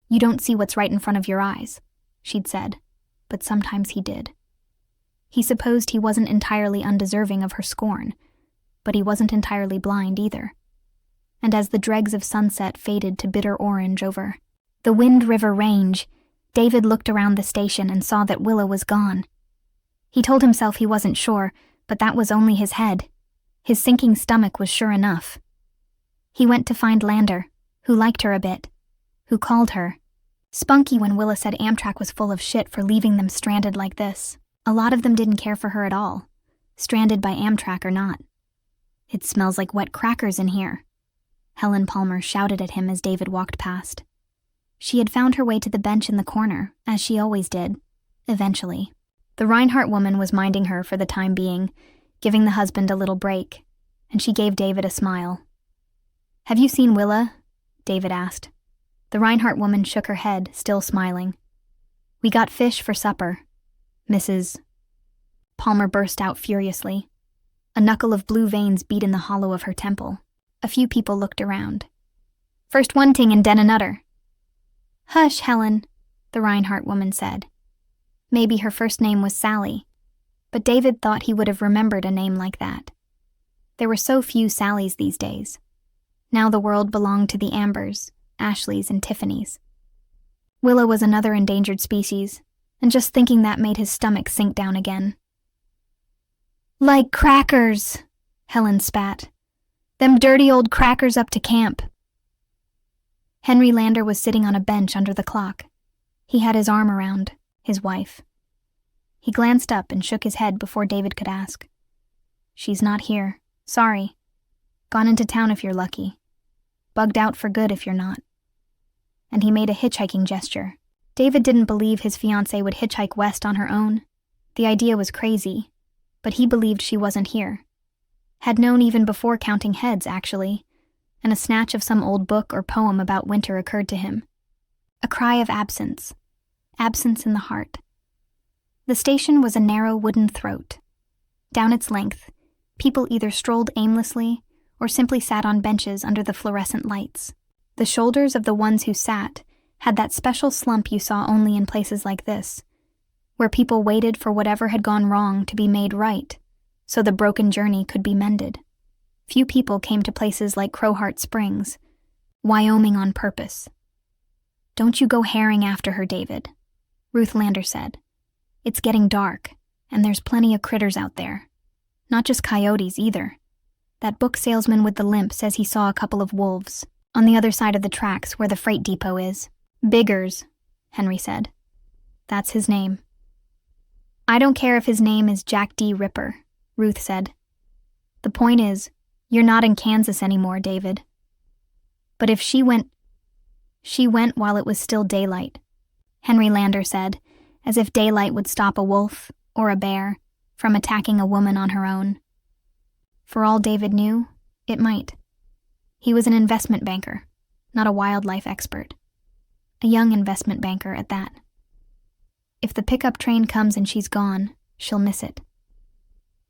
"You don't see what's right in front of your eyes," she'd said, but sometimes he did. He supposed he wasn't entirely undeserving of her scorn, but he wasn't entirely blind either. And as the dregs of sunset faded to bitter orange over the Wind River Range, David looked around the station and saw that Willa was gone. He told himself he wasn't sure, but that was only his head. His sinking stomach was sure enough. He went to find Lander, who liked her a bit, who called her spunky when Willa said Amtrak was full of shit for leaving them stranded like this. A lot of them didn't care for her at all, stranded by Amtrak or not. "It smells like wet crackers in here," Helen Palmer shouted at him as David walked past. She had found her way to the bench in the corner, as she always did, eventually. The Reinhardt woman was minding her for the time being, giving the husband a little break, and she gave David a smile. "Have you seen Willa?" David asked. The Reinhardt woman shook her head, still smiling. "We got fish for supper, Mrs. Palmer burst out furiously. A knuckle of blue veins beat in the hollow of her temple. A few people looked around. "First one ting and den another." "Hush, Helen," the Reinhardt woman said. Maybe her first name was Sally, but David thought he would have remembered a name like that. There were so few Sallys these days. Now the world belonged to the Ambers, Ashleys, and Tiffany's. Willa was another endangered species, and just thinking that made his stomach sink down again. "Like crackers," Helen spat. "Them dirty old crackers up to camp." Henry Lander was sitting on a bench under the clock. He had his arm around his wife. He glanced up and shook his head before David could ask. "She's not here. Sorry. Gone into town if you're lucky. Bugged out for good if you're not." And he made a hitchhiking gesture. David didn't believe his fiancée would hitchhike west on her own. The idea was crazy, but he believed she wasn't here. Had known even before counting heads, actually, and a snatch of some old book or poem about winter occurred to him. A cry of absence. Absence in the heart. The station was a narrow wooden throat. Down its length, people either strolled aimlessly or simply sat on benches under the fluorescent lights. The shoulders of the ones who sat had that special slump you saw only in places like this, where people waited for whatever had gone wrong to be made right, so the broken journey could be mended. Few people came to places like Crowheart Springs, Wyoming on purpose. "Don't you go herring after her, David," Ruth Lander said. "It's getting dark, and there's plenty of critters out there. Not just coyotes, either. That book salesman with the limp says he saw a couple of wolves on the other side of the tracks where the freight depot is." "Biggers," Henry said. "That's his name." "I don't care if his name is Jack D. Ripper," Ruth said. "The point is, you're not in Kansas anymore, David." "But if she went while it was still daylight," Henry Lander said, as if daylight would stop a wolf, or a bear, from attacking a woman on her own. For all David knew, it might. He was an investment banker, not a wildlife expert. A young investment banker at that. If the pickup train comes and she's gone, she'll miss it.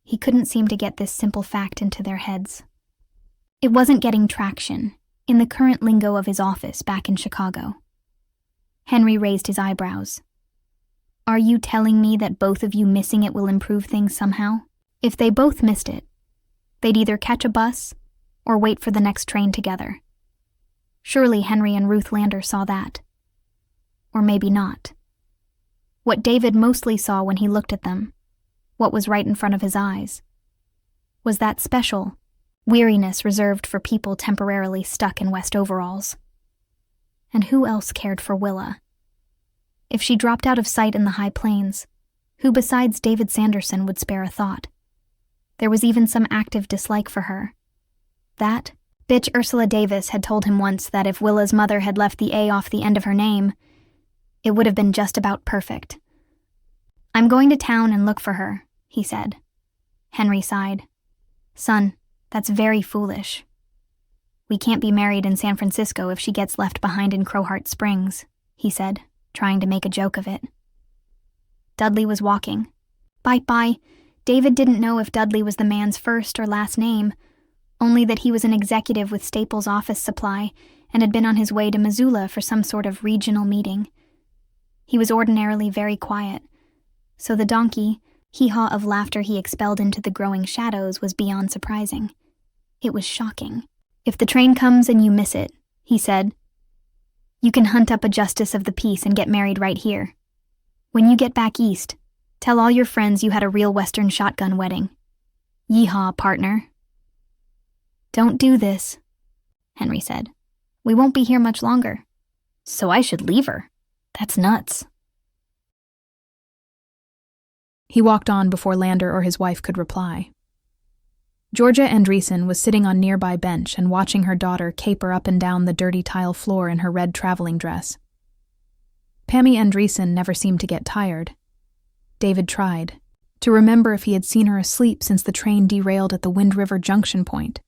He couldn't seem to get this simple fact into their heads. It wasn't getting traction in the current lingo of his office back in Chicago. Henry raised his eyebrows. "Are you telling me that both of you missing it will improve things somehow?" If they both missed it, they'd either catch a bus or wait for the next train together. Surely Henry and Ruth Lander saw that. Or maybe not. What David mostly saw when he looked at them, what was right in front of his eyes, was that special weariness reserved for people temporarily stuck in West overalls. And who else cared for Willa? If she dropped out of sight in the high plains, who besides David Sanderson would spare a thought? There was even some active dislike for her. That bitch Ursula Davis had told him once that if Willa's mother had left the A off the end of her name, it would have been just about perfect. "I'm going to town and look for her," he said. Henry sighed. "Son, that's very foolish. We can't be married in San Francisco if she gets left behind in Crowheart Springs," he said, trying to make a joke of it. Dudley was walking. Bye. David didn't know if Dudley was the man's first or last name, only that he was an executive with Staples Office Supply and had been on his way to Missoula for some sort of regional meeting. He was ordinarily very quiet, so the donkey, hee-haw of laughter he expelled into the growing shadows was beyond surprising. It was shocking. "If the train comes and you miss it," he said, "you can hunt up a justice of the peace and get married right here. When you get back east, tell all your friends you had a real Western shotgun wedding. Yeehaw, partner." "Don't do this," Henry said. "We won't be here much longer." "So I should leave her? That's nuts." He walked on before Lander or his wife could reply. Georgia Andreessen was sitting on nearby bench and watching her daughter caper up and down the dirty tile floor in her red traveling dress. Pammy Andreessen never seemed to get tired. David tried to remember if he had seen her asleep since the train derailed at the Wind River Junction point,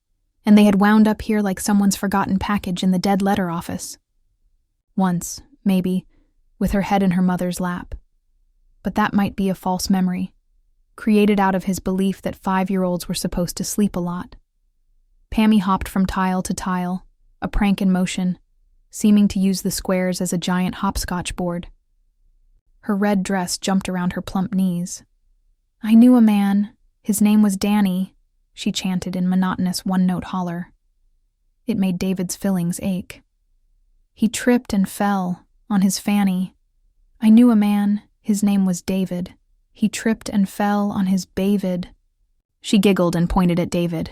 and they had wound up here like someone's forgotten package in the dead letter office. Once, maybe, with her head in her mother's lap. But that might be a false memory, created out of his belief that 5-year-olds were supposed to sleep a lot. Pammy hopped from tile to tile, a prank in motion, seeming to use the squares as a giant hopscotch board. Her red dress jumped around her plump knees. "I knew a man. His name was Danny," she chanted in monotonous one-note holler. It made David's fillings ache. He tripped and fell on his fanny. "I knew a man. His name was David. He tripped and fell on his Bavid." She giggled and pointed at David.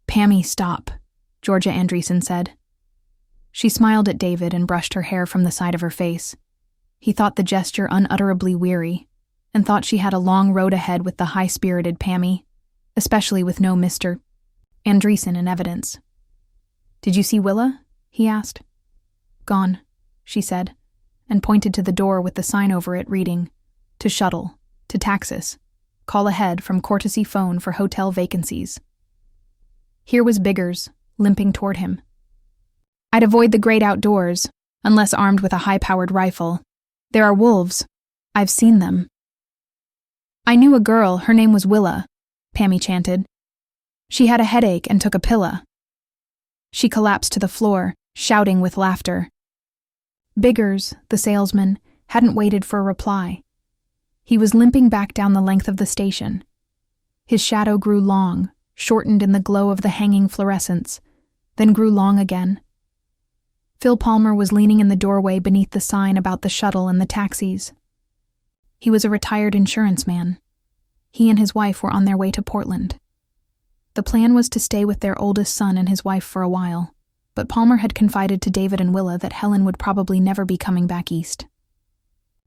"Pammy, stop," Georgia Andreessen said. She smiled at David and brushed her hair from the side of her face. He thought the gesture unutterably weary, and thought she had a long road ahead with the high-spirited Pammy, especially with no Mr. Andreessen in evidence. "Did you see Willa?" he asked. "Gone," she said, and pointed to the door with the sign over it reading, "To shuttle, to Taxis. Call ahead from courtesy phone for hotel vacancies." Here was Biggers, limping toward him. "I'd avoid the great outdoors, unless armed with a high-powered rifle. There are wolves. I've seen them." "I knew a girl, her name was Willa," Pammy chanted. "She had a headache and took a pilla." She collapsed to the floor, shouting with laughter. Biggers, the salesman, hadn't waited for a reply. He was limping back down the length of the station. His shadow grew long, shortened in the glow of the hanging fluorescents, then grew long again. Phil Palmer was leaning in the doorway beneath the sign about the shuttle and the taxis. He was a retired insurance man. He and his wife were on their way to Portland. The plan was to stay with their oldest son and his wife for a while, but Palmer had confided to David and Willa that Helen would probably never be coming back east.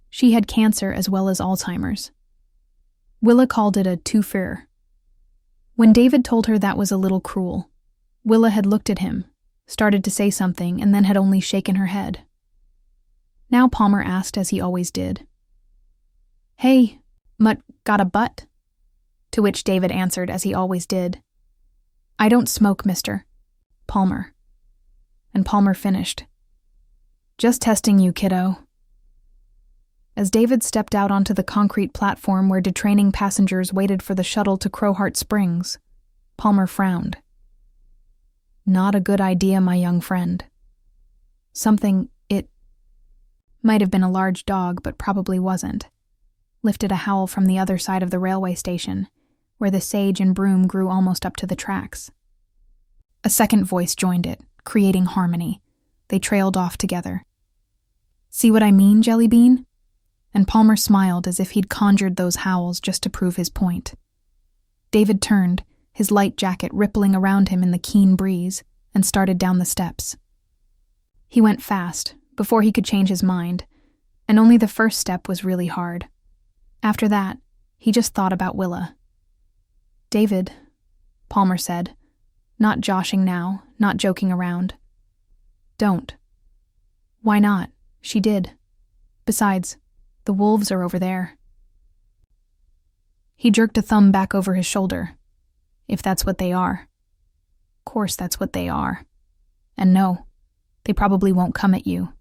She had cancer as well as Alzheimer's. Willa called it a two-fer. When David told her that was a little cruel, Willa had looked at him, started to say something, and then had only shaken her head. Now Palmer asked, as he always did, "Hey, Mutt got a butt?" To which David answered, as he always did, "I don't smoke, mister." Palmer. And Palmer finished, "Just testing you, kiddo." As David stepped out onto the concrete platform where detraining passengers waited for the shuttle to Crowheart Springs, Palmer frowned. "Not a good idea, my young friend." Something, it might have been a large dog, but probably wasn't, lifted a howl from the other side of the railway station, where the sage and broom grew almost up to the tracks. A second voice joined it, creating harmony. They trailed off together. "See what I mean, Jellybean?" And Palmer smiled as if he'd conjured those howls just to prove his point. David turned, his light jacket rippling around him in the keen breeze, and started down the steps. He went fast, before he could change his mind, and only the first step was really hard. After that, he just thought about Willa. "David," Palmer said, not joshing now, not joking around. "Don't." "Why not?" She did. "Besides, the wolves are over there." He jerked a thumb back over his shoulder. "If that's what they are." "Course that's what they are. And no, they probably won't come at you.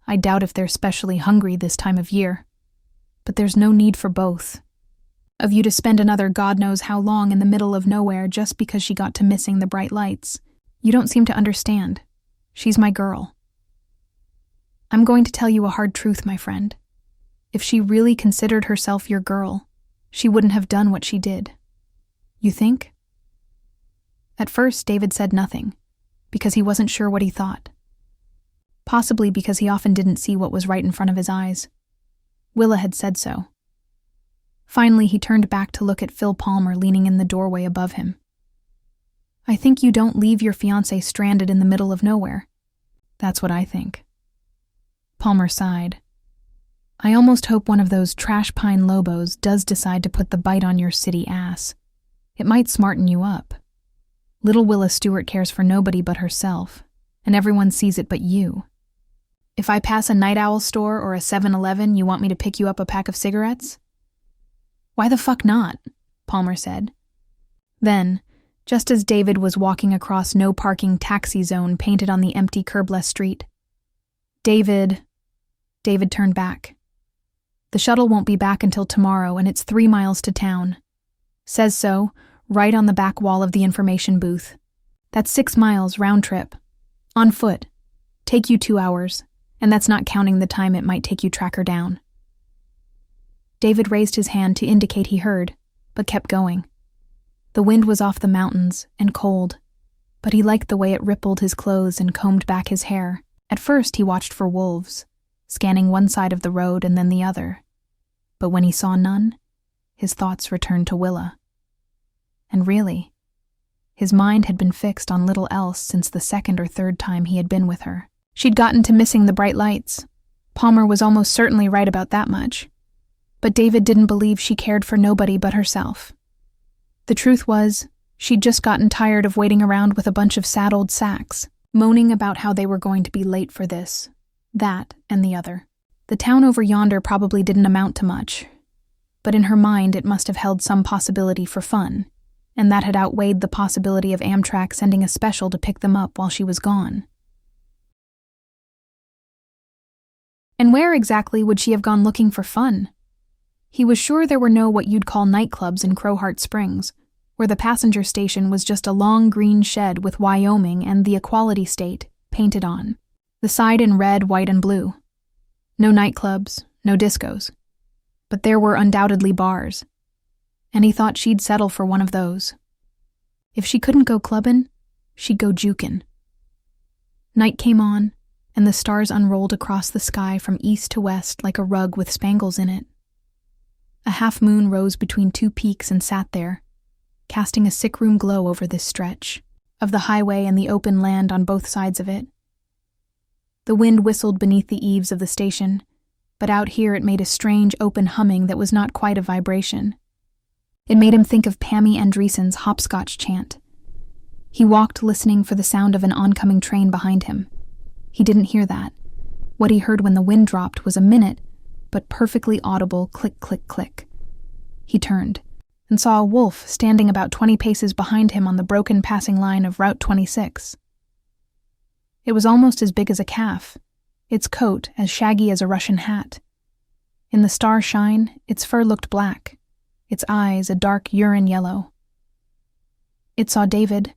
I doubt if they're specially hungry this time of year. But there's no need for both. Of you to spend another God knows how long in the middle of nowhere just because she got to missing the bright lights. You don't seem to understand. She's my girl. I'm going to tell you a hard truth, my friend. If she really considered herself your girl, she wouldn't have done what she did. You think?" At first, David said nothing, because he wasn't sure what he thought. Possibly because he often didn't see what was right in front of his eyes. Willa had said so. Finally, he turned back to look at Phil Palmer leaning in the doorway above him. "I think you don't leave your fiancé stranded in the middle of nowhere. That's what I think." Palmer sighed. "I almost hope one of those trash pine lobos does decide to put the bite on your city ass. It might smarten you up. Little Willa Stewart cares for nobody but herself, and everyone sees it but you. If I pass a Night Owl store or a 7-Eleven, you want me to pick you up a pack of cigarettes?" "Why the fuck not?" Palmer said. Then, just as David was walking across no parking taxi zone painted on the empty curbless street, David turned back. "The shuttle won't be back until tomorrow, and it's 3 miles to town. Says so, right on the back wall of the information booth. That's 6 miles round trip. On foot. Take you 2 hours, and that's not counting the time it might take you track her down." David raised his hand to indicate he heard, but kept going. The wind was off the mountains and cold, but he liked the way it rippled his clothes and combed back his hair. At first he watched for wolves, scanning one side of the road and then the other. But when he saw none, his thoughts returned to Willa. And really, his mind had been fixed on little else since the 2nd or 3rd time he had been with her. She'd gotten to missing the bright lights. Palmer was almost certainly right about that much. But David didn't believe she cared for nobody but herself. The truth was, she'd just gotten tired of waiting around with a bunch of sad old sacks, moaning about how they were going to be late for this, that, and the other. The town over yonder probably didn't amount to much, but in her mind it must have held some possibility for fun, and that had outweighed the possibility of Amtrak sending a special to pick them up while she was gone. And where exactly would she have gone looking for fun? He was sure there were no what you'd call nightclubs in Crowheart Springs, where the passenger station was just a long green shed with Wyoming and the Equality State painted on, the side in red, white, and blue. No nightclubs, no discos. But there were undoubtedly bars, and he thought she'd settle for one of those. If she couldn't go clubbin', she'd go jukin'. Night came on, and the stars unrolled across the sky from east to west like a rug with spangles in it. A half-moon rose between 2 peaks and sat there, casting a sick-room glow over this stretch, of the highway and the open land on both sides of it. The wind whistled beneath the eaves of the station, but out here it made a strange open humming that was not quite a vibration. It made him think of Pammy Andreessen's hopscotch chant. He walked listening for the sound of an oncoming train behind him. He didn't hear that. What he heard when the wind dropped was a minute, but perfectly audible click, click, click. He turned and saw a wolf standing about 20 paces behind him on the broken passing line of Route 26. It was almost as big as a calf, its coat as shaggy as a Russian hat. In the star shine, its fur looked black, its eyes a dark urine yellow. It saw David,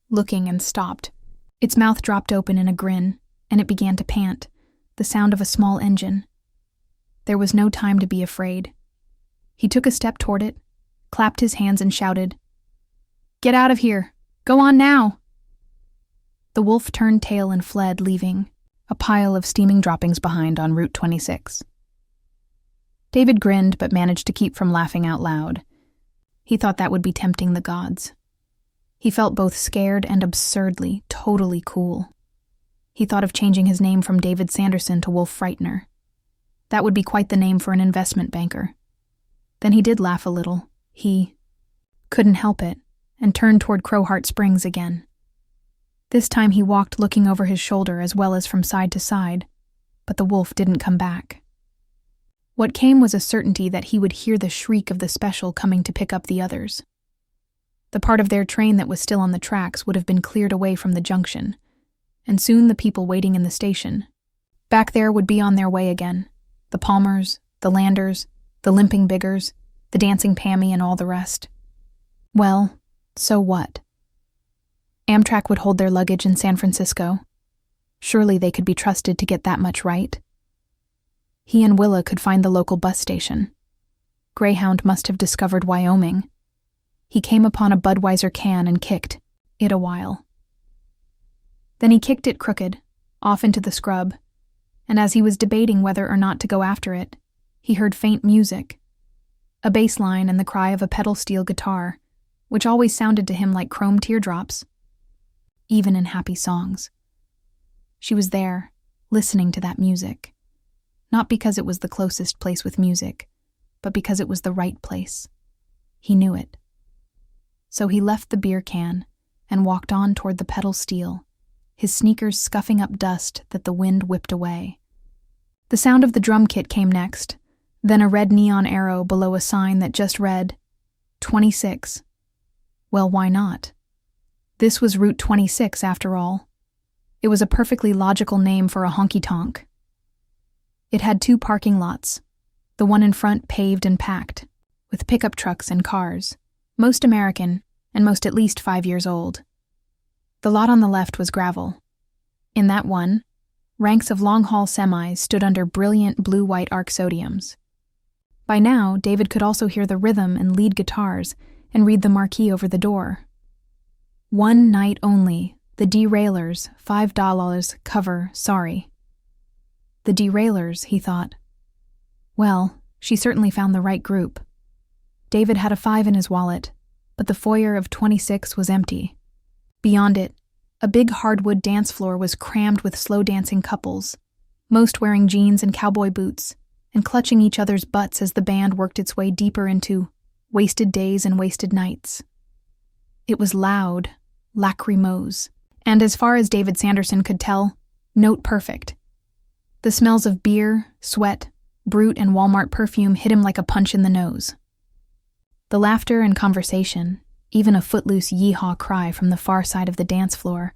looking, and stopped. Its mouth dropped open in a grin, and it began to pant, the sound of a small engine. There was no time to be afraid. He took a step toward it, clapped his hands and shouted, "Get out of here! Go on now!" The wolf turned tail and fled, leaving a pile of steaming droppings behind on Route 26. David grinned but managed to keep from laughing out loud. He thought that would be tempting the gods. He felt both scared and absurdly, totally cool. He thought of changing his name from David Sanderson to Wolf Frightener. That would be quite the name for an investment banker. Then he did laugh a little. He couldn't help it, and turned toward Crowheart Springs again. This time he walked looking over his shoulder as well as from side to side, but the wolf didn't come back. What came was a certainty that he would hear the shriek of the special coming to pick up the others. The part of their train that was still on the tracks would have been cleared away from the junction, and soon the people waiting in the station, back there, would be on their way again. The Palmers, the Landers, the Limping Biggers, the Dancing Pammy, and all the rest. Well, so what? Amtrak would hold their luggage in San Francisco. Surely they could be trusted to get that much right. He and Willa could find the local bus station. Greyhound must have discovered Wyoming. He came upon a Budweiser can and kicked it a while. Then he kicked it crooked, off into the scrub, and as he was debating whether or not to go after it, he heard faint music, a bass line and the cry of a pedal steel guitar, which always sounded to him like chrome teardrops, even in happy songs. She was there, listening to that music, not because it was the closest place with music, but because it was the right place. He knew it. So he left the beer can and walked on toward the pedal steel, his sneakers scuffing up dust that the wind whipped away. The sound of the drum kit came next, then a red neon arrow below a sign that just read, 26. Well, why not? This was Route 26 after all. It was a perfectly logical name for a honky-tonk. It had 2 parking lots, the one in front paved and packed, with pickup trucks and cars, most American and most at least 5 years old. The lot on the left was gravel. In that one, ranks of long-haul semis stood under brilliant blue-white arc sodiums. By now, David could also hear the rhythm and lead guitars and read the marquee over the door. One night only, the Derailers, $5 cover, sorry. The Derailers, he thought. Well, she certainly found the right group. David had a 5 in his wallet, but the foyer of 26 was empty. Beyond it, a big hardwood dance floor was crammed with slow-dancing couples, most wearing jeans and cowboy boots, and clutching each other's butts as the band worked its way deeper into wasted days and wasted nights. It was loud, lachrymose, and as far as David Sanderson could tell, note perfect. The smells of beer, sweat, Brute, and Walmart perfume hit him like a punch in the nose. The laughter and conversation, even a footloose yee-haw cry from the far side of the dance floor,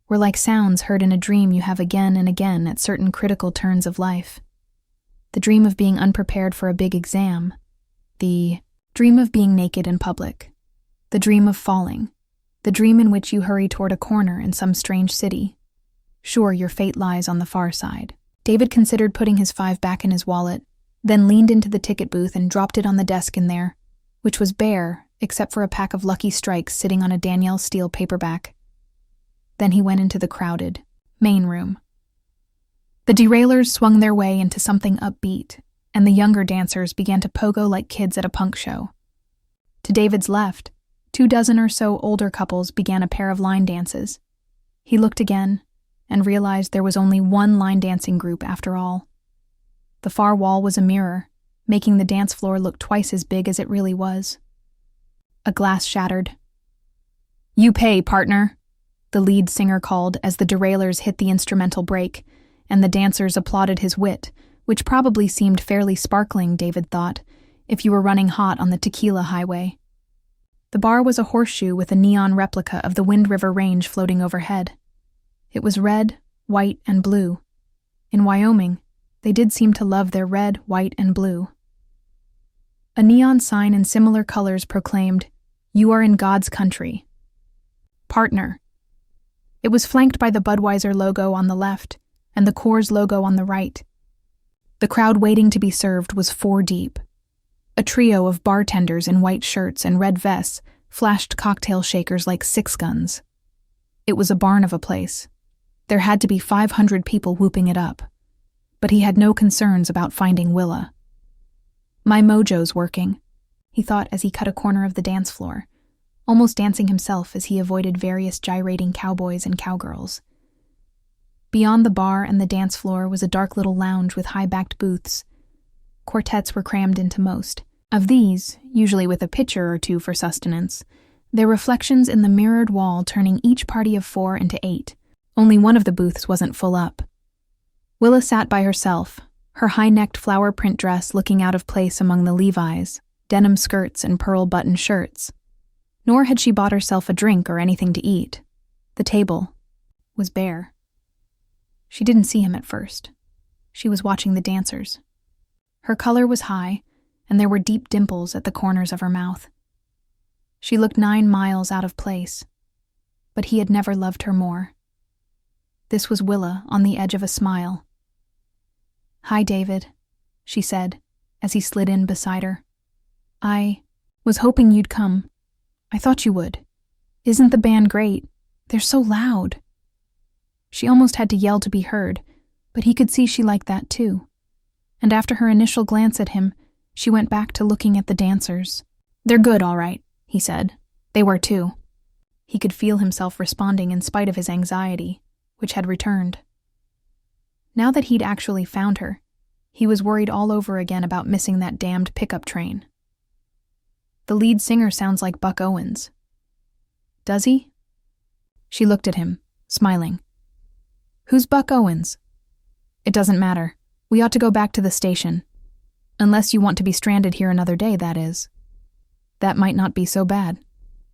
were like sounds heard in a dream you have again and again at certain critical turns of life. The dream of being unprepared for a big exam, the dream of being naked in public, the dream of falling, the dream in which you hurry toward a corner in some strange city. Sure, your fate lies on the far side. David considered putting his 5 back in his wallet, then leaned into the ticket booth and dropped it on the desk in there, which was bare except for a pack of Lucky Strikes sitting on a Danielle Steele paperback. Then he went into the crowded main room. The Derailers swung their way into something upbeat, and the younger dancers began to pogo like kids at a punk show. To David's left, 24 or so older couples began a pair of line dances. He looked again and realized there was only one line dancing group after all. The far wall was a mirror, making the dance floor look twice as big as it really was. A glass shattered. "You pay, partner," the lead singer called as the Derailers hit the instrumental break, and the dancers applauded his wit, which probably seemed fairly sparkling, David thought, if you were running hot on the tequila highway. The bar was a horseshoe with a neon replica of the Wind River Range floating overhead. It was red, white, and blue. In Wyoming, they did seem to love their red, white, and blue. A neon sign in similar colors proclaimed, "You are in God's country." Partner. It was flanked by the Budweiser logo on the left and the Coors logo on the right. The crowd waiting to be served was 4 deep. A trio of bartenders in white shirts and red vests flashed cocktail shakers like 6 guns. It was a barn of a place. There had to be 500 people whooping it up. But he had no concerns about finding Willa. My mojo's working, he thought as he cut a corner of the dance floor, almost dancing himself as he avoided various gyrating cowboys and cowgirls. Beyond the bar and the dance floor was a dark little lounge with high-backed booths. Quartets were crammed into most. Of these, usually with a pitcher or 2 for sustenance, their reflections in the mirrored wall turning each party of 4 into 8. Only one of the booths wasn't full up. Willa sat by herself, her high-necked flower print dress looking out of place among the Levi's, denim skirts, and pearl-button shirts. Nor had she bought herself a drink or anything to eat. The table was bare. She didn't see him at first. She was watching the dancers. Her color was high, and there were deep dimples at the corners of her mouth. She looked 9 miles out of place, but he had never loved her more. This was Willa on the edge of a smile. "Hi, David," she said, as he slid in beside her. "I was hoping you'd come. I thought you would. Isn't the band great? They're so loud." She almost had to yell to be heard, but he could see she liked that too. And after her initial glance at him, she went back to looking at the dancers. "They're good, all right," he said. They were too. He could feel himself responding in spite of his anxiety, which had returned. Now that he'd actually found her, he was worried all over again about missing that damned pickup train. "The lead singer sounds like Buck Owens." "Does he?" She looked at him, smiling. "Who's Buck Owens?" "It doesn't matter. We ought to go back to the station. Unless you want to be stranded here another day, that is. That might not be so bad.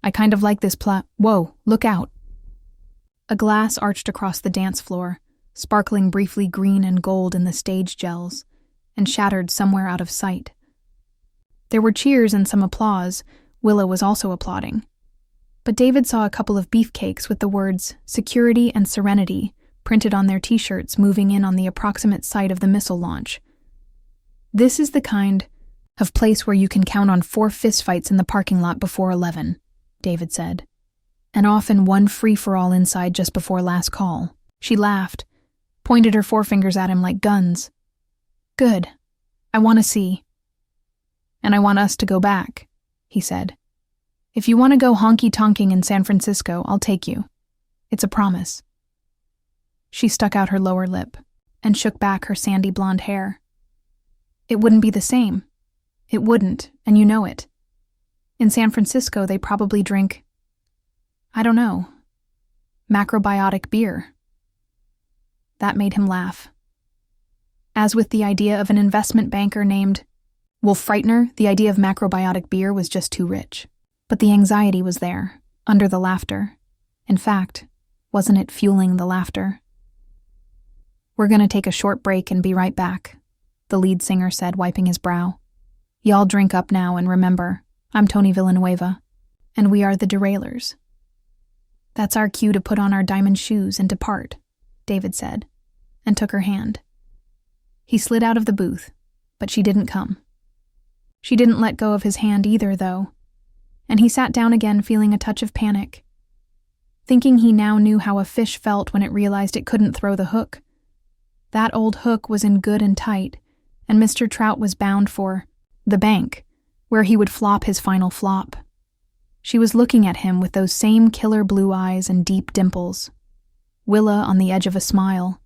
I kind of like this Whoa, look out." A glass arched across the dance floor, sparkling briefly green and gold in the stage gels, and shattered somewhere out of sight. There were cheers and some applause. Willa was also applauding. But David saw a couple of beefcakes with the words "Security and Serenity" printed on their t-shirts moving in on the approximate site of the missile launch. "This is the kind of place where you can count on 4 fistfights in the parking lot before 11, David said. "And often one free-for-all inside just before last call." She laughed, pointed her forefingers at him like guns. "Good. I want to see." "And I want us to go back," he said. "If you want to go honky-tonking in San Francisco, I'll take you. It's a promise." She stuck out her lower lip and shook back her sandy blonde hair. "It wouldn't be the same. It wouldn't, and you know it. In San Francisco, they probably drink, I don't know, macrobiotic beer." That made him laugh. As with the idea of an investment banker named Wolf Frightener, the idea of macrobiotic beer was just too rich. But the anxiety was there, under the laughter. In fact, wasn't it fueling the laughter? "We're going to take a short break and be right back," the lead singer said, wiping his brow. "Y'all drink up now, and remember, I'm Tony Villanueva, and we are the Derailers." "That's our cue to put on our diamond shoes and depart," David said, and took her hand. He slid out of the booth, but she didn't come. She didn't let go of his hand either, though, and he sat down again feeling a touch of panic, thinking he now knew how a fish felt when it realized it couldn't throw the hook. That old hook was in good and tight, and Mr. Trout was bound for the bank, where he would flop his final flop. She was looking at him with those same killer blue eyes and deep dimples. Willa on the edge of a smile,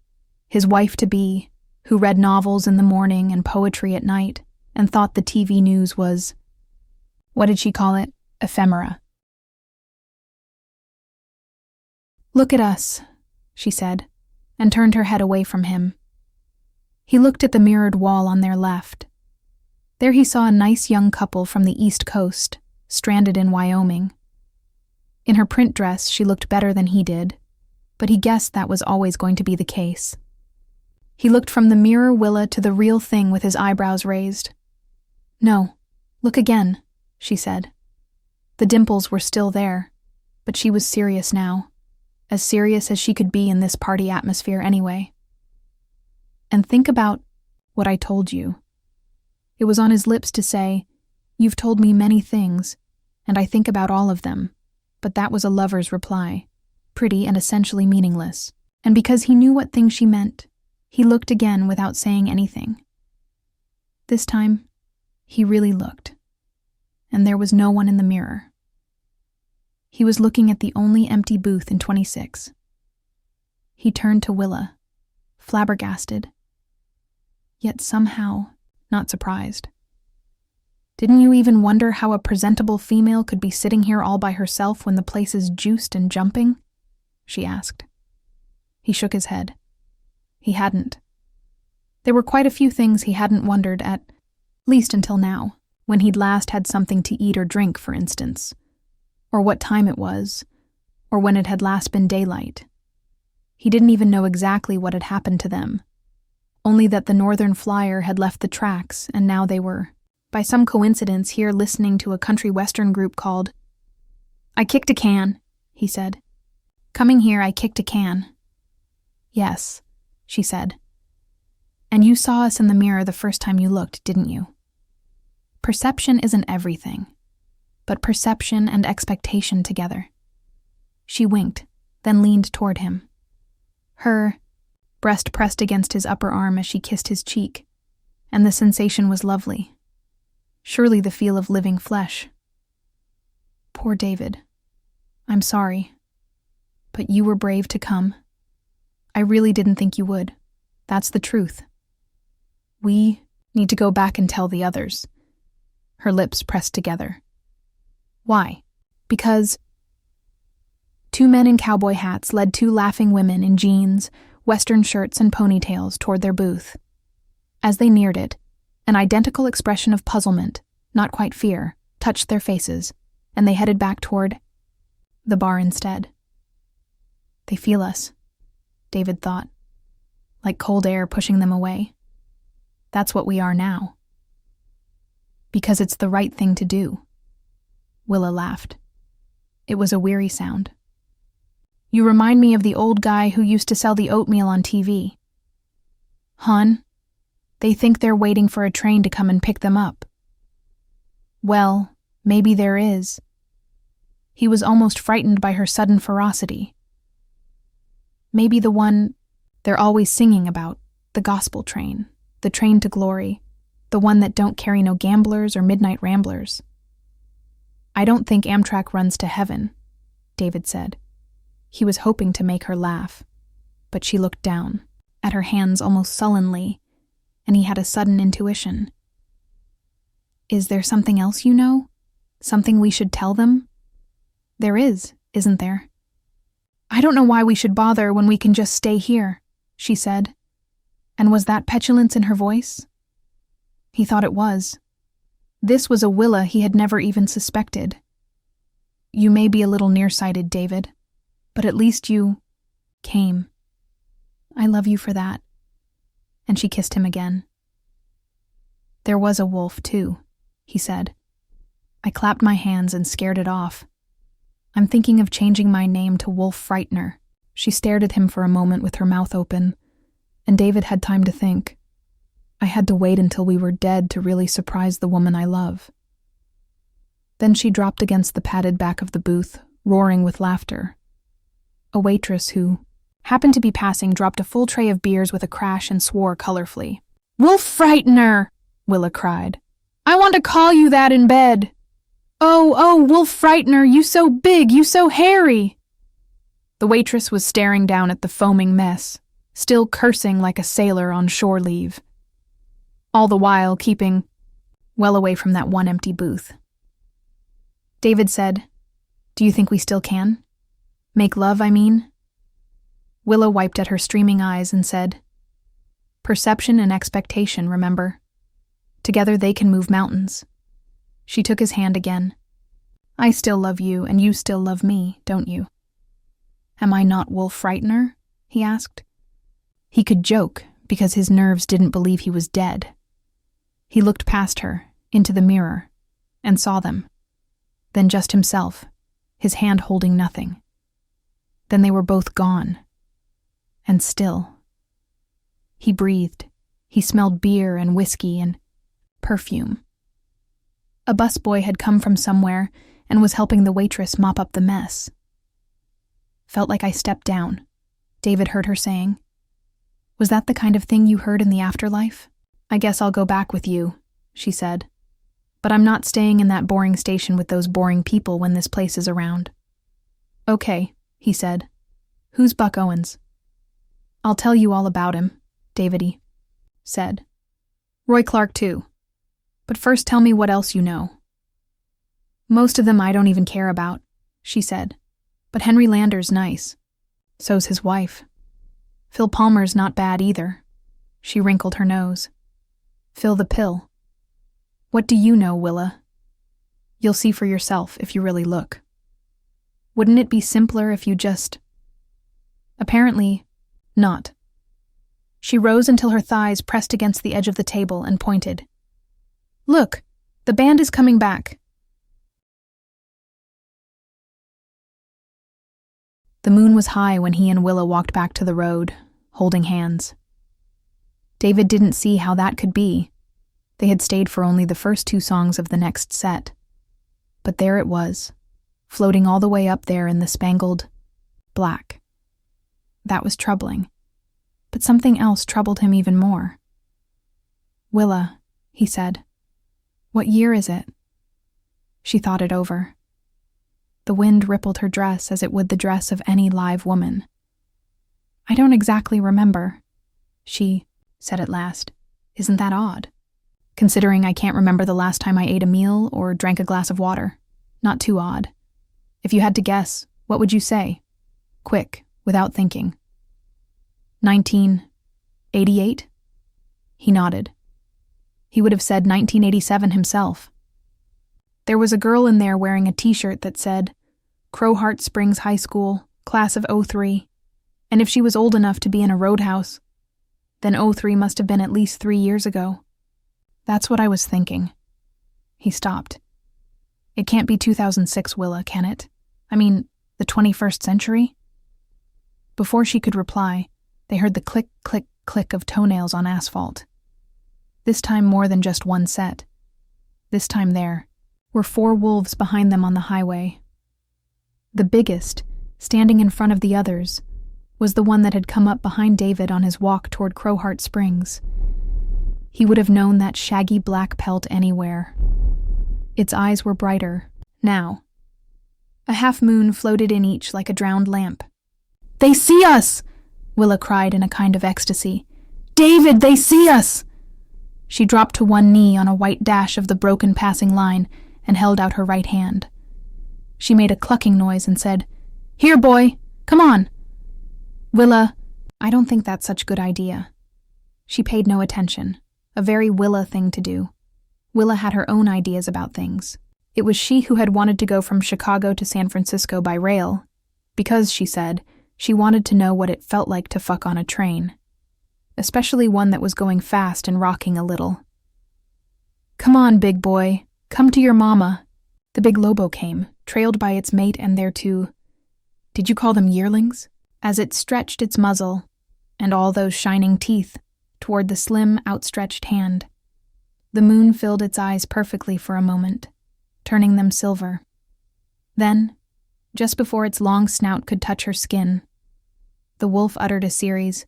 his wife-to-be, who read novels in the morning and poetry at night, and thought the TV news was, what did she call it? Ephemera. "Look at us," she said, and turned her head away from him. He looked at the mirrored wall on their left. There he saw a nice young couple from the East Coast, stranded in Wyoming. In her print dress, she looked better than he did, but he guessed that was always going to be the case. He looked from the mirror Willa to the real thing with his eyebrows raised. "No, look again," she said. The dimples were still there, but she was serious now, as serious as she could be in this party atmosphere anyway. "And think about what I told you." It was on his lips to say, "You've told me many things, and I think about all of them," but that was a lover's reply, pretty and essentially meaningless, and because he knew what thing she meant, he looked again without saying anything. This time, he really looked, and there was no one in the mirror. He was looking at the only empty booth in 26. He turned to Willa, flabbergasted, yet somehow not surprised. "Didn't you even wonder how a presentable female could be sitting here all by herself when the place is juiced and jumping?" she asked. He shook his head. He hadn't. There were quite a few things he hadn't wondered at least until now, when he'd last had something to eat or drink, for instance, or what time it was, or when it had last been daylight. He didn't even know exactly what had happened to them, only that the Northern Flyer had left the tracks and now they were, by some coincidence, here listening to a country western group called "I Kicked a Can," he said. "Coming here, I kicked a can." Yes, she said. And you saw us in the mirror the first time you looked, didn't you? Perception isn't everything, but perception and expectation together. She winked, then leaned toward him. Her breast pressed against his upper arm as she kissed his cheek, and the sensation was lovely. Surely the feel of living flesh. Poor David. I'm sorry. But you were brave to come. I really didn't think you would. That's the truth. We need to go back and tell the others. Her lips pressed together. Why? Because 2 men in cowboy hats led 2 laughing women in jeans, western shirts, and ponytails toward their booth. As they neared it, an identical expression of puzzlement, not quite fear, touched their faces, and they headed back toward the bar instead. They feel us, David thought, like cold air pushing them away. That's what we are now. Because it's the right thing to do. Willa laughed. It was a weary sound. You remind me of the old guy who used to sell the oatmeal on TV. Hon, they think they're waiting for a train to come and pick them up. Well, maybe there is. He was almost frightened by her sudden ferocity. Maybe the one they're always singing about, the gospel train, the train to glory, the one that don't carry no gamblers or midnight ramblers. I don't think Amtrak runs to heaven, David said. He was hoping to make her laugh, but she looked down, at her hands almost sullenly, and he had a sudden intuition. Is there something else you know? Something we should tell them? There is, isn't there? I don't know why we should bother when we can just stay here, she said. And was that petulance in her voice? He thought it was. This was a Willa he had never even suspected. You may be a little nearsighted, David, but at least you came. I love you for that. And she kissed him again. There was a wolf, too, he said. I clapped my hands and scared it off. I'm thinking of changing my name to Wolf Frightener. She stared at him for a moment with her mouth open, and David had time to think. I had to wait until we were dead to really surprise the woman I love. Then she dropped against the padded back of the booth, roaring with laughter. A waitress who happened to be passing dropped a full tray of beers with a crash and swore colorfully. Wolf Frightener! Willa cried. I want to call you that in bed. Oh, Wolf Frightener, you so big, you so hairy. The waitress was staring down at the foaming mess, still cursing like a sailor on shore leave. All the while keeping well away from that one empty booth. David said, Do you think we still can? Make love, I mean? Willa wiped at her streaming eyes and said, Perception and expectation, remember? Together they can move mountains. She took his hand again. I still love you, and you still love me, don't you? Am I not Wolf Frightener? He asked. He could joke, because his nerves didn't believe he was dead. He looked past her, into the mirror, and saw them. Then just himself, his hand holding nothing. Then they were both gone. And still. He breathed. He smelled beer and whiskey and perfume. A busboy had come from somewhere and was helping the waitress mop up the mess. Felt like I stepped down, David heard her saying. Was that the kind of thing you heard in the afterlife? I guess I'll go back with you, she said. But I'm not staying in that boring station with those boring people when this place is around. Okay, he said. Who's Buck Owens? I'll tell you all about him, Davidi said. Roy Clark, too. But first tell me what else you know. Most of them I don't even care about, she said. But Henry Lander's nice. So's his wife. Phil Palmer's not bad either. She wrinkled her nose. Phil the pill. What do you know, Willa? You'll see for yourself if you really look. Wouldn't it be simpler if you just... Apparently, not. She rose until her thighs pressed against the edge of the table and pointed. Look, the band is coming back. The moon was high when he and Willa walked back to the road, holding hands. David didn't see how that could be. They had stayed for only the first 2 songs of the next set. But there it was, floating all the way up there in the spangled black. That was troubling. But something else troubled him even more. "Willa," he said, "what year is it?" She thought it over. The wind rippled her dress as it would the dress of any live woman. "I don't exactly remember," she said at last. "Isn't that odd? Considering I can't remember the last time I ate a meal or drank a glass of water. Not too odd. If you had to guess, what would you say? Quick, without thinking." 1988? He nodded. He would have said 1987 himself. There was a girl in there wearing a t-shirt that said, Crowheart Springs High School, class of '03, and if she was old enough to be in a roadhouse, then '03 must have been at least 3 years ago. That's what I was thinking. He stopped. It can't be 2006, Willa, can it? I mean, the 21st century? Before she could reply, they heard the click, click, click of toenails on asphalt. This time more than just one set. This time there were 4 wolves behind them on the highway. The biggest, standing in front of the others, was the one that had come up behind David on his walk toward Crowheart Springs. He would have known that shaggy black pelt anywhere. Its eyes were brighter, now. A half moon floated in each like a drowned lamp. "They see us!" Willa cried in a kind of ecstasy. "David, they see us!" She dropped to one knee on a white dash of the broken passing line and held out her right hand. She made a clucking noise and said, "Here, boy, come on." "Willa, I don't think that's such a good idea." She paid no attention. A very Willa thing to do. Willa had her own ideas about things. It was she who had wanted to go from Chicago to San Francisco by rail, because, she said, she wanted to know what it felt like to fuck on a train. Especially one that was going fast and rocking a little. "Come on, big boy. Come to your mama." The big Lobo came, trailed by its mate and their 2, did you call them yearlings? As it stretched its muzzle, and all those shining teeth, toward the slim, outstretched hand. The moon filled its eyes perfectly for a moment, turning them silver. Then, just before its long snout could touch her skin, the wolf uttered a series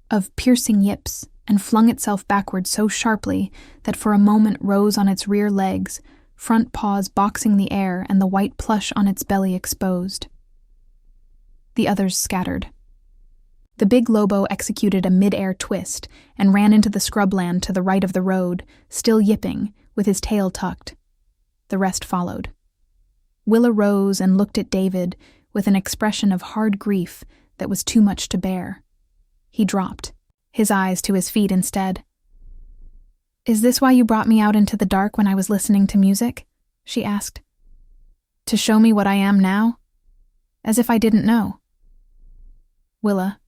of piercing yips and flung itself backward so sharply that for a moment rose on its rear legs, front paws boxing the air and the white plush on its belly exposed. The others scattered. The big Lobo executed a mid-air twist and ran into the scrubland to the right of the road, still yipping, with his tail tucked. The rest followed. Willa rose and looked at David with an expression of hard grief that was too much to bear. He dropped, his eyes to his feet instead. "Is this why you brought me out into the dark when I was listening to music?" she asked. "To show me what I am now? As if I didn't know." "Willa,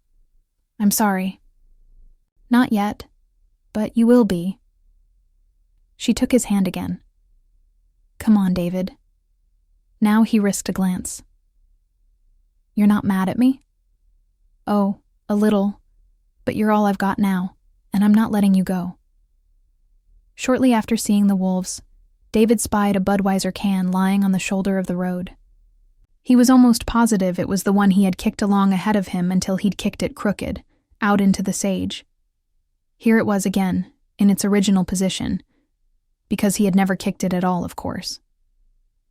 I'm sorry." "Not yet, but you will be." She took his hand again. "Come on, David." Now he risked a glance. "You're not mad at me?" "Oh, a little, but you're all I've got now, and I'm not letting you go." Shortly after seeing the wolves, David spied a Budweiser can lying on the shoulder of the road. He was almost positive it was the one he had kicked along ahead of him until he'd kicked it crooked, out into the sage. Here it was again, in its original position, because he had never kicked it at all, of course.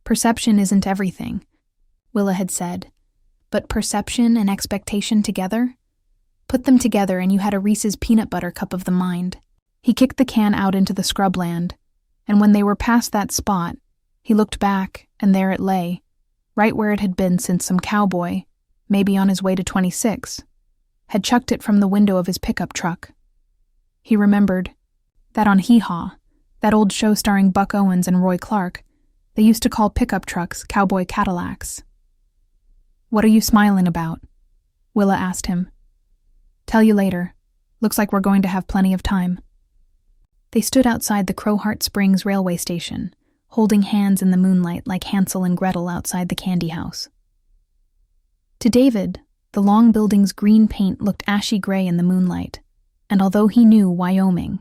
Perception isn't everything, Willa had said, but perception and expectation together? Put them together and you had a Reese's peanut butter cup of the mind. He kicked the can out into the scrubland, and when they were past that spot, he looked back, and there it lay, right where it had been since some cowboy, maybe on his way to 26, had chucked it from the window of his pickup truck. He remembered that on Hee Haw, that old show starring Buck Owens and Roy Clark, they used to call pickup trucks cowboy Cadillacs. "What are you smiling about?" Willa asked him. "Tell you later. Looks like we're going to have plenty of time." They stood outside the Crowheart Springs railway station, holding hands in the moonlight like Hansel and Gretel outside the candy house. To David, The long building's green paint looked ashy gray in the moonlight, and although he knew Wyoming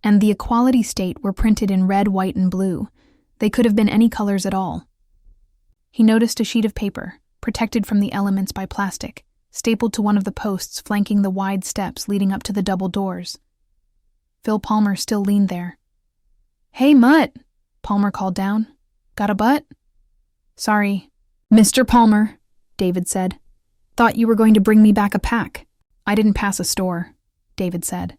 and the Equality State were printed in red, white, and blue, they could have been any colors at all. He noticed a sheet of paper, protected from the elements by plastic, stapled to one of the posts flanking the wide steps leading up to the double doors. Phil Palmer still leaned there. "Hey, Mutt," Palmer called down. "Got a butt?" "Sorry, Mr. Palmer," David said. "Thought you were going to bring me back a pack." "I didn't pass a store," David said.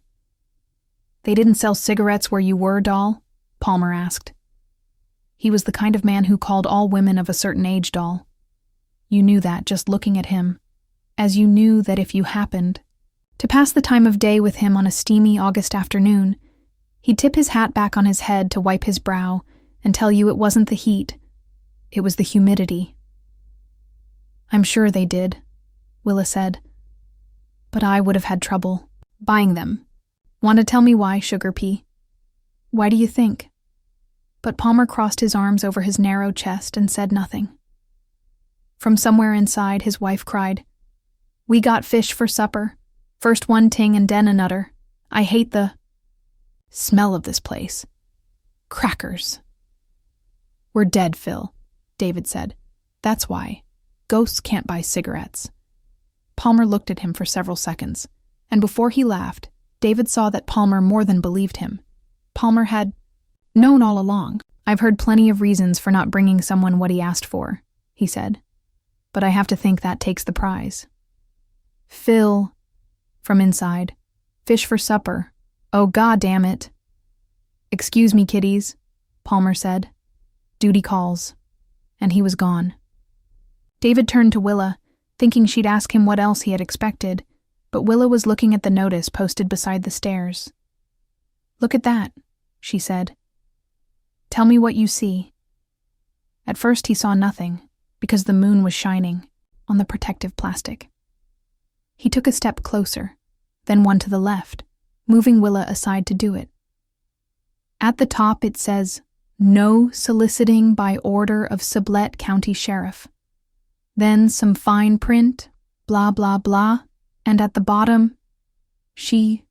"They didn't sell cigarettes where you were, doll?" Palmer asked. He was the kind of man who called all women of a certain age doll. You knew that just looking at him, as you knew that if you happened to pass the time of day with him on a steamy August afternoon, he'd tip his hat back on his head to wipe his brow and tell you it wasn't the heat, it was the humidity. "I'm sure they did," Willa said. "But I would have had trouble buying them. Want to tell me why, Sugar Pea?" "Why do you think?" But Palmer crossed his arms over his narrow chest and said nothing. From somewhere inside, his wife cried, "We got fish for supper. First one ting and den another. I hate the smell of this place. Crackers." "We're dead, Phil," David said. "That's why. Ghosts can't buy cigarettes." Palmer looked at him for several seconds, and before he laughed, David saw that Palmer more than believed him. Palmer had known all along. "I've heard plenty of reasons for not bringing someone what he asked for," he said. "But I have to think that takes the prize." "Phil," from inside, "fish for supper. Oh, God damn it." "Excuse me, kiddies," Palmer said. "Duty calls." And he was gone. David turned to Willa, thinking she'd ask him what else he had expected, but Willa was looking at the notice posted beside the stairs. "Look at that," she said. "Tell me what you see." At first he saw nothing, because the moon was shining on the protective plastic. He took a step closer, then one to the left, moving Willa aside to do it. At the top it says, "No soliciting by order of Sublette County Sheriff." Then some fine print, blah blah blah, and at the bottom, she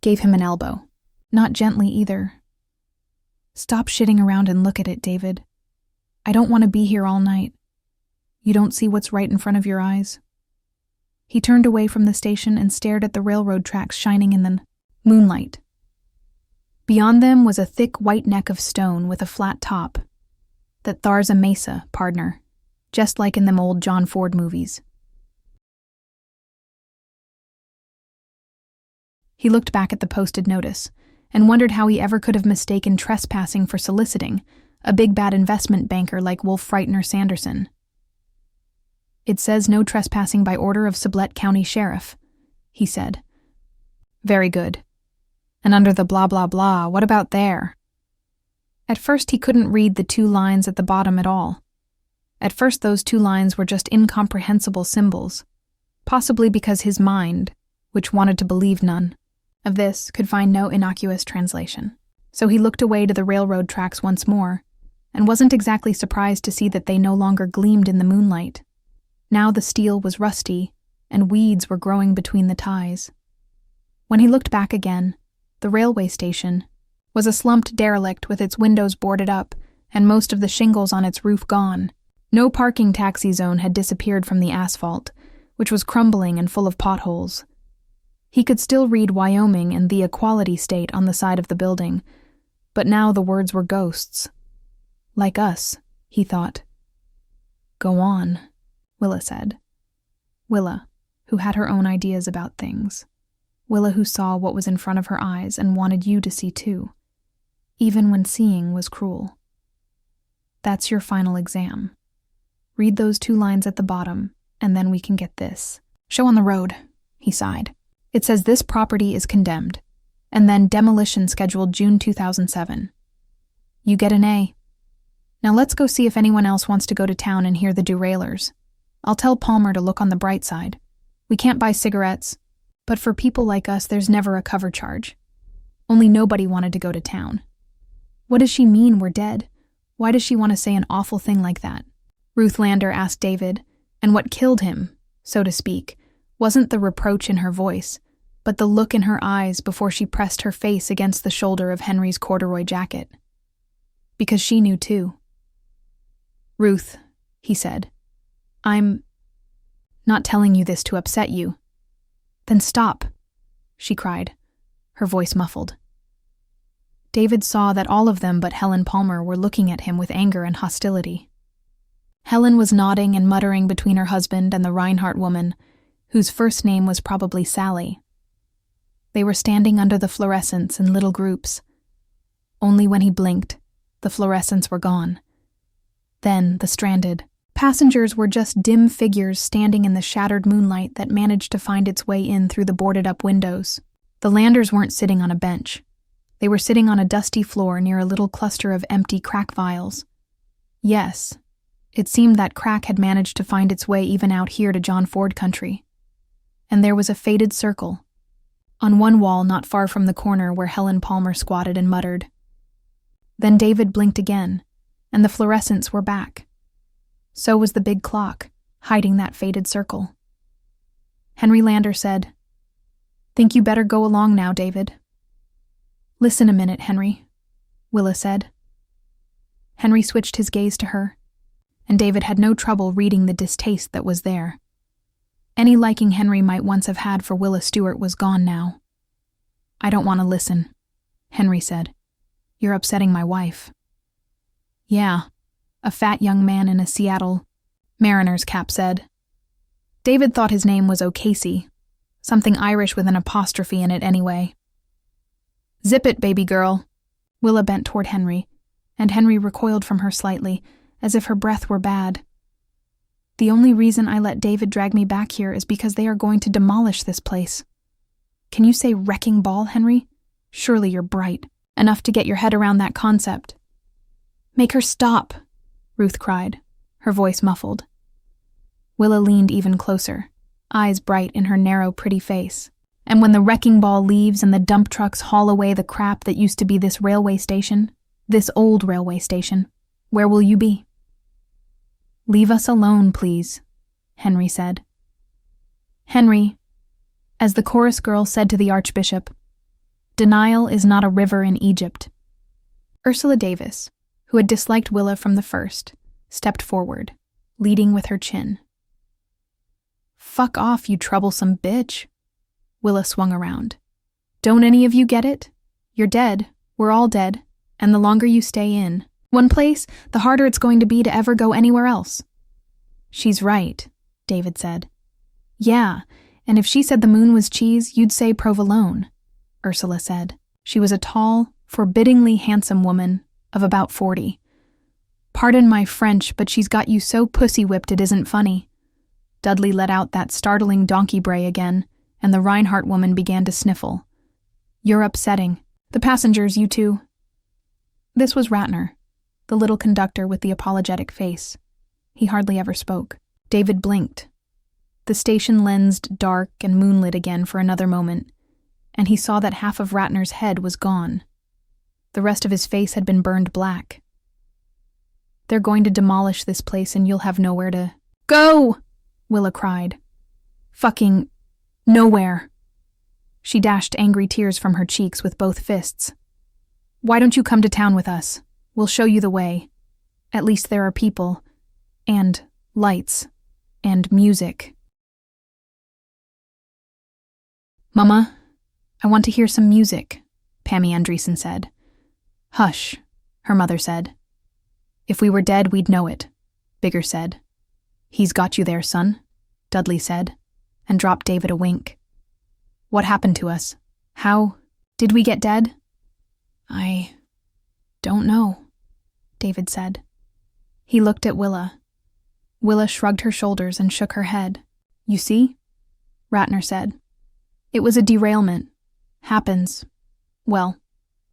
gave him an elbow. Not gently either. "Stop shitting around and look at it, David. I don't want to be here all night. You don't see what's right in front of your eyes?" He turned away from the station and stared at the railroad tracks shining in the moonlight. Beyond them was a thick white neck of stone with a flat top. "That thar's a mesa, pardner, just like in them old John Ford movies." He looked back at the posted notice and wondered how he ever could have mistaken trespassing for soliciting a big bad investment banker like Wolf Frightener Sanderson. "It says no trespassing by order of Sublette County Sheriff," he said. "Very good. And under the blah blah blah, what about there?" At first he couldn't read the 2 lines at the bottom at all. At first those 2 lines were just incomprehensible symbols, possibly because his mind, which wanted to believe none of this, could find no innocuous translation. So he looked away to the railroad tracks once more, and wasn't exactly surprised to see that they no longer gleamed in the moonlight. Now the steel was rusty, and weeds were growing between the ties. When he looked back again, the railway station was a slumped derelict with its windows boarded up and most of the shingles on its roof gone. No parking taxi zone had disappeared from the asphalt, which was crumbling and full of potholes. He could still read Wyoming and the Equality State on the side of the building, but now the words were ghosts. "Like us," he thought. "Go on," Willa said. Willa, who had her own ideas about things. Willa who saw what was in front of her eyes and wanted you to see too, even when seeing was cruel. "That's your final exam. Read those 2 lines at the bottom, and then we can get this. Show on the road," he sighed. "It says this property is condemned, and then demolition scheduled June 2007. You get an A. Now let's go see if anyone else wants to go to town and hear the derailers. I'll tell Palmer to look on the bright side. We can't buy cigarettes, but for people like us there's never a cover charge. Only nobody wanted to go to town. What does she mean we're dead? Why does she want to say an awful thing like that?" Ruth Lander asked David, "And what killed him? so to speak, wasn't the reproach in her voice, but the look in her eyes before she pressed her face against the shoulder of Henry's corduroy jacket. Because she knew too. "Ruth," he said, "I'm not telling you this to upset you." "Then stop," she cried, her voice muffled. David saw that all of them but Helen Palmer were looking at him with anger and hostility. Helen was nodding and muttering between her husband and the Reinhardt woman, whose first name was probably Sally. They were standing under the fluorescents in little groups. Only when he blinked, the fluorescents were gone. Then the stranded passengers were just dim figures standing in the shattered moonlight that managed to find its way in through the boarded-up windows. The Landers weren't sitting on a bench. They were sitting on a dusty floor near a little cluster of empty crack vials. Yes, it seemed that crack had managed to find its way even out here to John Ford country. And there was a faded circle on one wall not far from the corner where Helen Palmer squatted and muttered. Then David blinked again, and the fluorescents were back. So was the big clock, hiding that faded circle. Henry Lander said, "Think you better go along now, David." "Listen a minute, Henry," Willa said. Henry switched his gaze to her, and David had no trouble reading the distaste that was there. Any liking Henry might once have had for Willa Stewart was gone now. "I don't want to listen," Henry said. "You're upsetting my wife." "Yeah," a fat young man in a Seattle Mariners cap said. David thought his name was O'Casey, something Irish with an apostrophe in it anyway. "Zip it, baby girl." Willa bent toward Henry, and Henry recoiled from her slightly, as if her breath were bad. "The only reason I let David drag me back here is because they are going to demolish this place. Can you say wrecking ball, Henry? Surely you're bright enough to get your head around that concept." "Make her stop," Ruth cried, her voice muffled. Willa leaned even closer, eyes bright in her narrow, pretty face. "And when the wrecking ball leaves and the dump trucks haul away the crap that used to be this railway station, this old railway station, where will you be?" "Leave us alone, please," Henry said. "Henry," as the chorus girl said to the Archbishop, "denial is not a river in Egypt." Ursula Davis, who had disliked Willa from the first, stepped forward, leading with her chin. "Fuck off, you troublesome bitch." Willa swung around. "Don't any of you get it? You're dead, we're all dead, and the longer you stay in one place, the harder it's going to be to ever go anywhere else." "She's right," David said. "Yeah, and if she said the moon was cheese, you'd say provolone," Ursula said. She was a tall, forbiddingly handsome woman of about 40. "Pardon my French, but she's got you so pussy-whipped it isn't funny." Dudley let out that startling donkey bray again, and the Reinhardt woman began to sniffle. "You're upsetting. The passengers, you two." This was Ratner, the little conductor with the apologetic face. He hardly ever spoke. David blinked. The station lensed dark and moonlit again for another moment, and he saw that half of Ratner's head was gone. The rest of his face had been burned black. "They're going to demolish this place and you'll have nowhere to—" "Go!" Willa cried. "Fucking nowhere." She dashed angry tears from her cheeks with both fists. "Why don't you come to town with us? We'll show you the way. At least there are people, and lights, and music." "Mama, I want to hear some music," Pammy Andreessen said. "Hush," her mother said. "If we were dead, we'd know it," Bigger said. "He's got you there, son," Dudley said, and dropped David a wink. "What happened to us? How did we get dead?" "I don't know," David said. He looked at Willa. Willa shrugged her shoulders and shook her head. "You see?" Ratner said. "It was a derailment. Happens. Well,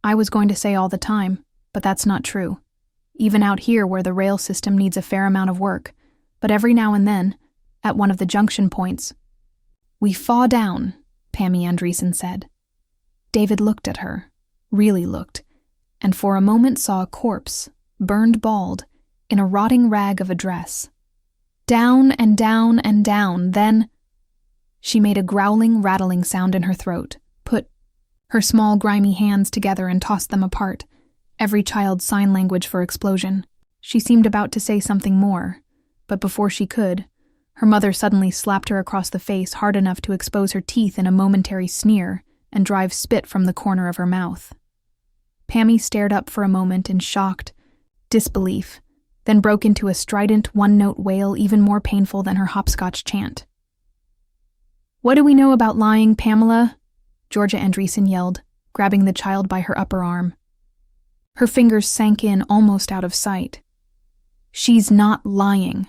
I was going to say all the time, but that's not true. Even out here where the rail system needs a fair amount of work, but every now and then, at one of the junction points, we fall down," Pammy Andreessen said. David looked at her, really looked, and for a moment saw a corpse, burned bald, in a rotting rag of a dress. Down and down and down, then... She made a growling, rattling sound in her throat, put her small, grimy hands together and tossed them apart, every child's sign language for explosion. She seemed about to say something more, but before she could, her mother suddenly slapped her across the face hard enough to expose her teeth in a momentary sneer and drive spit from the corner of her mouth. Pammy stared up for a moment in shocked disbelief, then broke into a strident one-note wail even more painful than her hopscotch chant. "What do we know about lying, Pamela?" Georgia Andreessen yelled, grabbing the child by her upper arm. Her fingers sank in almost out of sight. "She's not lying,"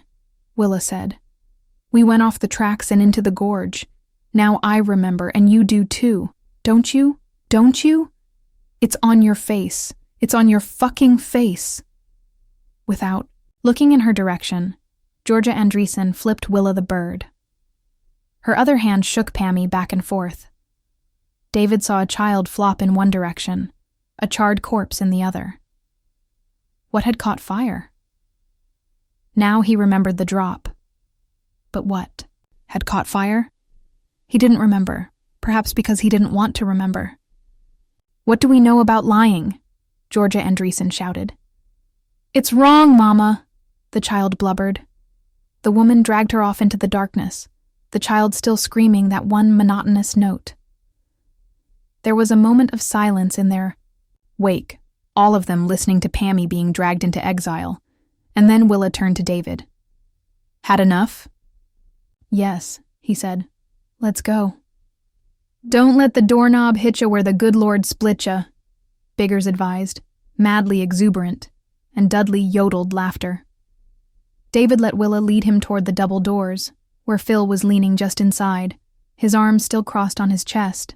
Willa said. "We went off the tracks and into the gorge. Now I remember, and you do too. Don't you? Don't you? It's on your face. It's on your fucking face." Without looking in her direction, Georgia Andreessen flipped Willa the bird. Her other hand shook Pammy back and forth. David saw a child flop in one direction, a charred corpse in the other. What had caught fire? Now he remembered the drop. But what? Had caught fire? He didn't remember, perhaps because he didn't want to remember. "What do we know about lying?" Georgia Andreessen shouted. "It's wrong, Mama," the child blubbered. The woman dragged her off into the darkness, the child still screaming that one monotonous note. There was a moment of silence in their wake, all of them listening to Pammy being dragged into exile, and then Willa turned to David. "Had enough?" "Yes," he said. "Let's go." "Don't let the doorknob hit ya where the good Lord split ya," Biggers advised, madly exuberant, and Dudley yodeled laughter. David let Willa lead him toward the double doors, where Phil was leaning just inside, his arms still crossed on his chest.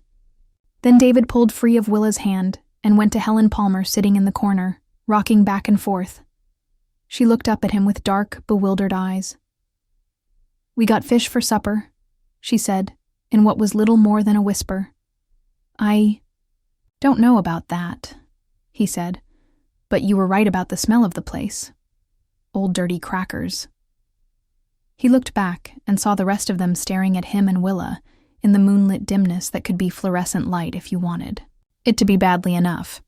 Then David pulled free of Willa's hand and went to Helen Palmer sitting in the corner, rocking back and forth. She looked up at him with dark, bewildered eyes. "We got fish for supper," she said, in what was little more than a whisper. "I don't know about that," he said, "but you were right about the smell of the place. Old dirty crackers." He looked back and saw the rest of them staring at him and Willa in the moonlit dimness that could be fluorescent light if you wanted it to be badly enough.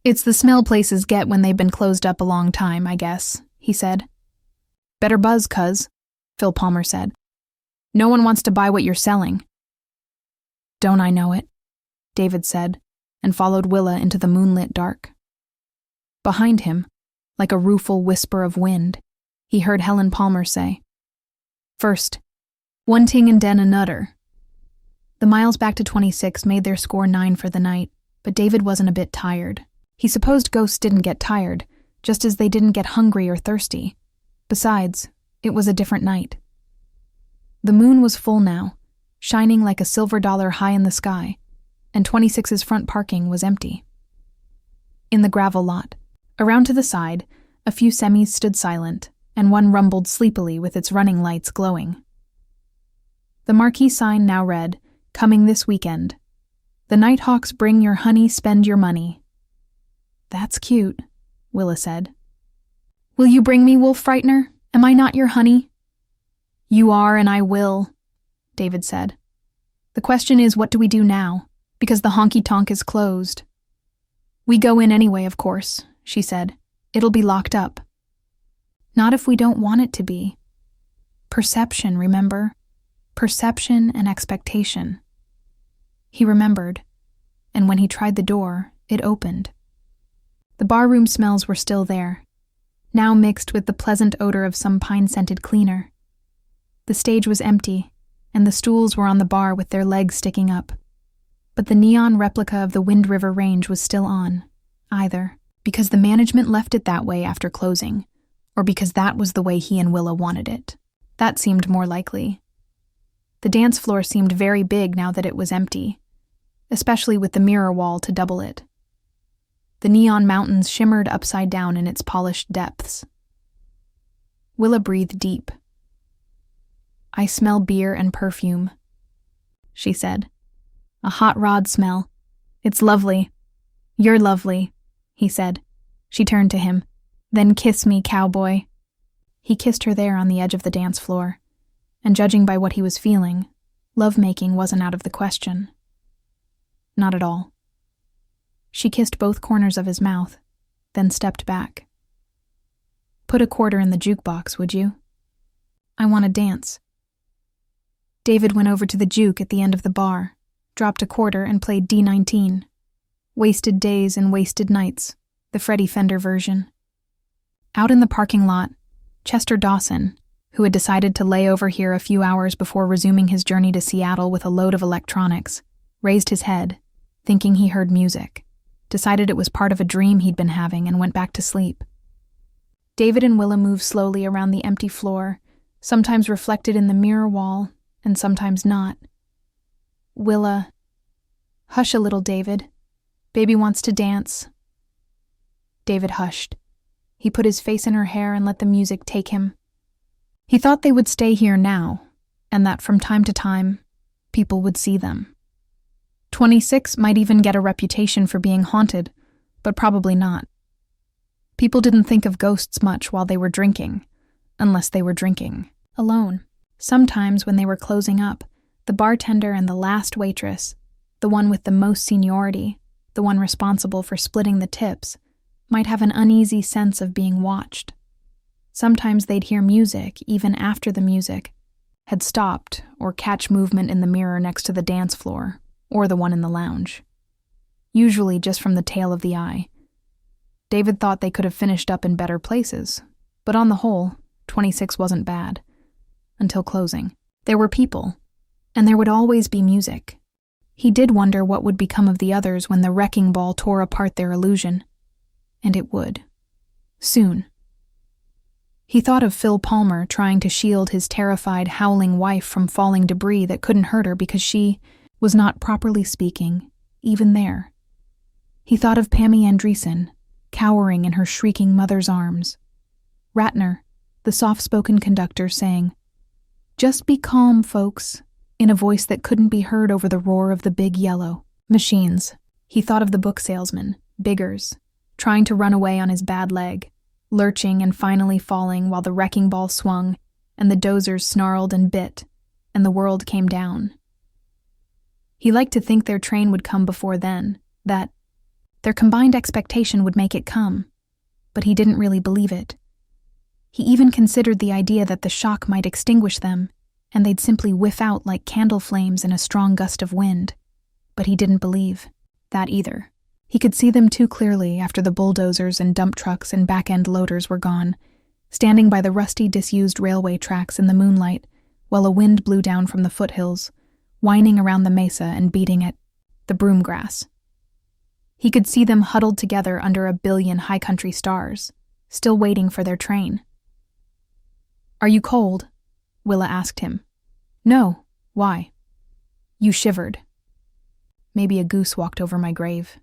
"It's the smell places get when they've been closed up a long time, I guess," he said. "Better buzz, cuz," Phil Palmer said. "No one wants to buy what you're selling." "Don't I know it?" David said, and followed Willa into the moonlit dark. Behind him, like a rueful whisper of wind, he heard Helen Palmer say, "First, one ting and den anudder." The miles back to 26 made their score 9 for the night, but David wasn't a bit tired. He supposed ghosts didn't get tired, just as they didn't get hungry or thirsty. Besides, it was a different night. The moon was full now, shining like a silver dollar high in the sky, and 26's front parking was empty. In the gravel lot, around to the side, a few semis stood silent, and one rumbled sleepily with its running lights glowing. The marquee sign now read, "Coming this weekend. The Nighthawks bring your honey, spend your money." "That's cute," Willa said. "Will you bring me, Wolf Frightener? Am I not your honey?" "You are, and I will," David said. "The question is, what do we do now? Because the honky-tonk is closed." "We go in anyway, of course," she said. "It'll be locked up." "Not if we don't want it to be. Perception, remember? Perception and expectation." He remembered, and when he tried the door, it opened. The barroom smells were still there, now mixed with the pleasant odor of some pine-scented cleaner. The stage was empty, and the stools were on the bar with their legs sticking up. But the neon replica of the Wind River Range was still on, either because the management left it that way after closing, or because that was the way he and Willa wanted it. That seemed more likely. The dance floor seemed very big now that it was empty, especially with the mirror wall to double it. The neon mountains shimmered upside down in its polished depths. Willa breathed deep. "I smell beer and perfume," she said. "A hot rod smell. It's lovely. You're lovely," he said. She turned to him. "Then kiss me, cowboy." He kissed her there on the edge of the dance floor, and judging by what he was feeling, lovemaking wasn't out of the question. Not at all. She kissed both corners of his mouth, then stepped back. "Put a quarter in the jukebox, would you? I want to dance." David went over to the juke at the end of the bar, dropped a quarter and played D19. Wasted Days and Wasted Nights, the Freddie Fender version. Out in the parking lot, Chester Dawson, who had decided to lay over here a few hours before resuming his journey to Seattle with a load of electronics, raised his head, thinking he heard music, decided it was part of a dream he'd been having, and went back to sleep. David and Willa moved slowly around the empty floor, sometimes reflected in the mirror wall, and sometimes not. Willa, "Hush a little, David. Baby wants to dance." David hushed. He put his face in her hair and let the music take him. He thought they would stay here now, and that from time to time, people would see them. 26 might even get a reputation for being haunted, but probably not. People didn't think of ghosts much while they were drinking, unless they were drinking alone. Sometimes when they were closing up, the bartender and the last waitress, the one with the most seniority, the one responsible for splitting the tips, might have an uneasy sense of being watched. Sometimes they'd hear music even after the music had stopped, or catch movement in the mirror next to the dance floor, or the one in the lounge. Usually just from the tail of the eye. David thought they could have finished up in better places, but on the whole, 26 wasn't bad. Until closing. There were people, and there would always be music. He did wonder what would become of the others when the wrecking ball tore apart their illusion. And it would. Soon. He thought of Phil Palmer trying to shield his terrified, howling wife from falling debris that couldn't hurt her because she was not, properly speaking, even there. He thought of Pammy Andreessen, cowering in her shrieking mother's arms. Ratner, the soft-spoken conductor, saying, "Just be calm, folks," in a voice that couldn't be heard over the roar of the big yellow machines. He thought of the book salesman, Biggers, trying to run away on his bad leg, lurching and finally falling while the wrecking ball swung, and the dozers snarled and bit, and the world came down. He liked to think their train would come before then, that their combined expectation would make it come, but he didn't really believe it. He even considered the idea that the shock might extinguish them, and they'd simply whiff out like candle flames in a strong gust of wind. But he didn't believe that either. He could see them too clearly after the bulldozers and dump trucks and back-end loaders were gone, standing by the rusty, disused railway tracks in the moonlight, while a wind blew down from the foothills, whining around the mesa and beating at the broom grass. He could see them huddled together under a billion high-country stars, still waiting for their train. "Are you cold?" Willa asked him. "No. Why?" "You shivered." "Maybe a goose walked over my grave,"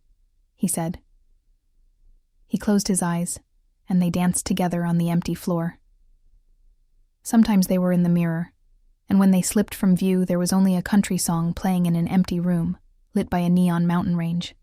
he said. He closed his eyes, and they danced together on the empty floor. Sometimes they were in the mirror, and when they slipped from view there was only a country song playing in an empty room, lit by a neon mountain range.